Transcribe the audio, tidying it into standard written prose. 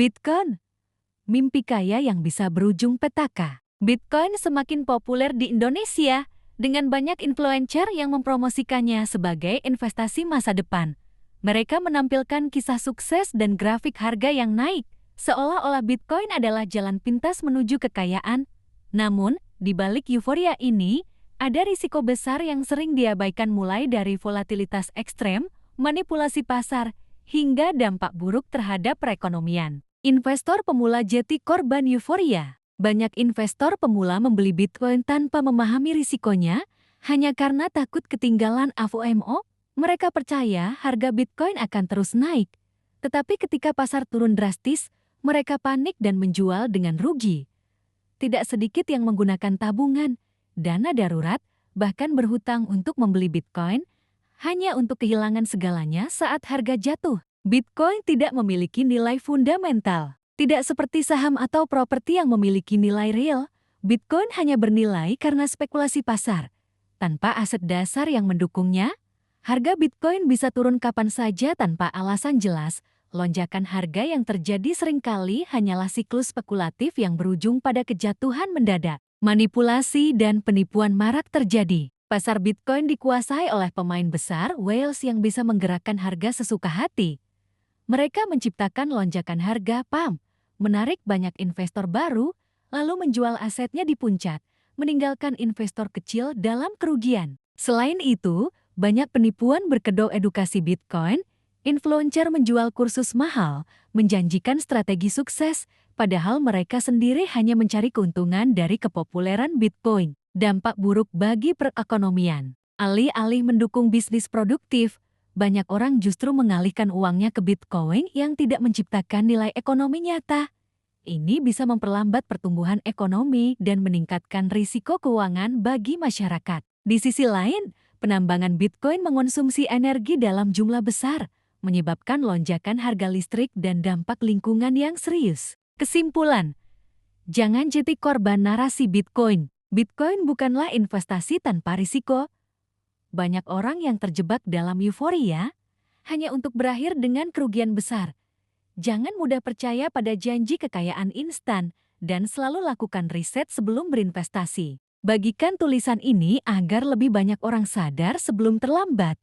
Bitcoin, mimpi kaya yang bisa berujung petaka. Bitcoin semakin populer di Indonesia dengan banyak influencer yang mempromosikannya sebagai investasi masa depan. Mereka menampilkan kisah sukses dan grafik harga yang naik, seolah-olah Bitcoin adalah jalan pintas menuju kekayaan. Namun, di balik euforia ini, ada risiko besar yang sering diabaikan mulai dari volatilitas ekstrem, manipulasi pasar, hingga dampak buruk terhadap perekonomian. Investor pemula jadi korban euforia. Banyak investor pemula membeli Bitcoin tanpa memahami risikonya, hanya karena takut ketinggalan FOMO. Mereka percaya harga Bitcoin akan terus naik. Tetapi ketika pasar turun drastis, mereka panik dan menjual dengan rugi. Tidak sedikit yang menggunakan tabungan, dana darurat, bahkan berhutang untuk membeli Bitcoin, hanya untuk kehilangan segalanya saat harga jatuh. Bitcoin tidak memiliki nilai fundamental. Tidak seperti saham atau properti yang memiliki nilai real, Bitcoin hanya bernilai karena spekulasi pasar. Tanpa aset dasar yang mendukungnya, harga Bitcoin bisa turun kapan saja tanpa alasan jelas. Lonjakan harga yang terjadi seringkali hanyalah siklus spekulatif yang berujung pada kejatuhan mendadak. Manipulasi dan penipuan marak terjadi. Pasar Bitcoin dikuasai oleh pemain besar whales yang bisa menggerakkan harga sesuka hati. Mereka menciptakan lonjakan harga pump, menarik banyak investor baru, lalu menjual asetnya di puncak, meninggalkan investor kecil dalam kerugian. Selain itu, banyak penipuan berkedok edukasi Bitcoin, influencer menjual kursus mahal, menjanjikan strategi sukses, padahal mereka sendiri hanya mencari keuntungan dari kepopuleran Bitcoin. Dampak buruk bagi perekonomian. Alih-alih mendukung bisnis produktif, banyak orang justru mengalihkan uangnya ke Bitcoin yang tidak menciptakan nilai ekonomi nyata. Ini bisa memperlambat pertumbuhan ekonomi dan meningkatkan risiko keuangan bagi masyarakat. Di sisi lain, penambangan Bitcoin mengonsumsi energi dalam jumlah besar, menyebabkan lonjakan harga listrik dan dampak lingkungan yang serius. Kesimpulan, jangan jadi korban narasi Bitcoin. Bitcoin bukanlah investasi tanpa risiko. Banyak orang yang terjebak dalam euforia hanya untuk berakhir dengan kerugian besar. Jangan mudah percaya pada janji kekayaan instan dan selalu lakukan riset sebelum berinvestasi. Bagikan tulisan ini agar lebih banyak orang sadar sebelum terlambat.